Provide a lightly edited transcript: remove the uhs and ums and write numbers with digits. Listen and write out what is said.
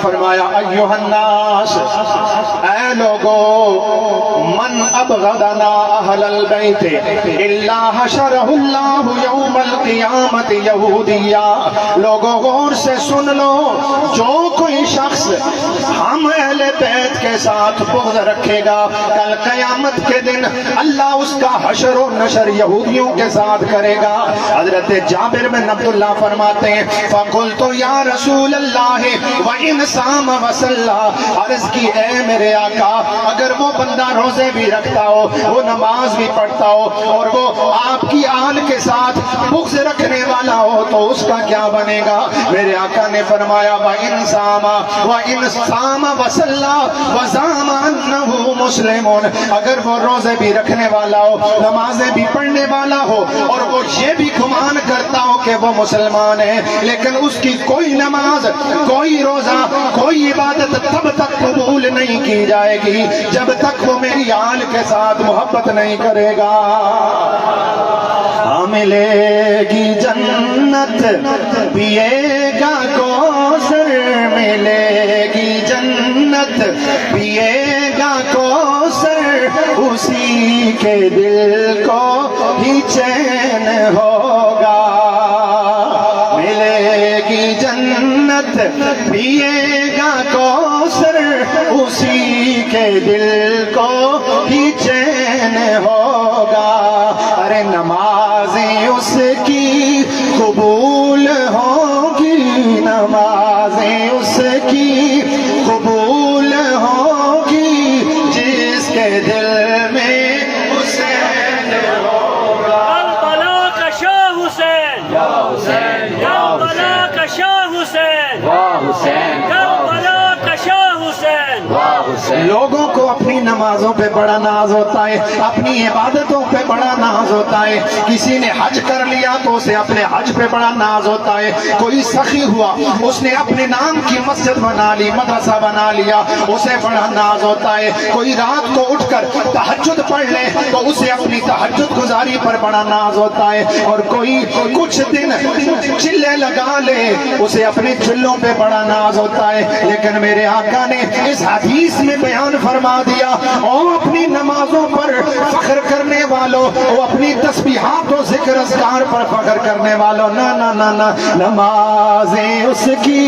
فرمایا ایھا الناس، اے لوگو، من ابغضنا اہل البیت الا حشرہ اللہ یوم القیامت یہودیا۔ لوگو غور سے سن لو، جو کوئی شخص ہم اہل بیت کے ساتھ بغض رکھے گا، کل قیامت کے دن اللہ اس کا حشر و نشر یہودیوں کے ساتھ کرے گا۔ حضرت جابر بن عبداللہ فرماتے ہیں فَقُلْتُ يَا رسول اللہ وَإِنْ صَامَ وَصَلَّى، عرض کی اے میرے آقا، اگر وہ بندہ روزے بھی رکھتا ہو، وہ نماز بھی پڑھتا ہو، اور وہ آپ کی آل کے ساتھ بغض رکھنے والا ہو تو اس کا کیا بنے گا؟ میرے آقا نے فرمایا وَإِنْ صَامَ وَصَلَّى وَزَعَمَ أَنَّهُ مُسْلِمٌ، اگر وہ روزے بھی رکھنے والا ہو، نمازیں بھی پڑھنے والا ہو، اور وہ یہ بھی گمان کرتا ہو کہ وہ مسلمان ہے، لیکن اس کی کوئی نماز، کوئی روزہ، کوئی عبادت تب تک قبول نہیں کی جائے گی جب تک وہ میری آل کے ساتھ محبت نہیں کرے گا۔ ملے گی جنت، پیے گا کوثر، ملے گی جنت، پیے گا کوثر، اسی کے دل کو ہی چین ہوگا۔ ملے گی جنت، پیے گا کوثر، اسی کے دل کو ہی چین ہوگا۔ ارے نمازیں اس کی قبول ہوگی، نمازیں اس کی قبول ہوگی، جس کے دل میں حسین ہوگا۔ کربلا کا شاہ حسین، یا حسین، یا کربلا کا شاہ حسین، واہ حسین، کربلا کا شاہ حسین۔ لوگوں کو اپنی نمازوں پہ بڑا ناز ہوتا ہے، اپنی عبادتوں پہ بڑا ناز ہوتا ہے۔ کسی نے حج کر لیا تو اسے اپنے حج پہ بڑا ناز ہوتا ہے۔ کوئی سخی ہوا، اس نے اپنے نام کی مسجد بنا لی، مدرسہ بنا لیا، اسے بڑا ناز ہوتا ہے۔ کوئی رات کو اٹھ کر تہجد پڑھ لے تو اسے اپنی تہجد گزاری پر بڑا ناز ہوتا ہے۔ اور کوئی کچھ دن چلے لگا لے، اسے اپنے چلوں پہ بڑا ناز ہوتا ہے۔ لیکن میرے آقا نے اس حدیث میں بیان فرما دیا، او اپنی نمازوں پر فخر کرنے والوں، او اپنی تسبیحات و ذکر اذکار پر فخر کرنے والوں، نہ نہ نہ نہ، نمازیں اس کی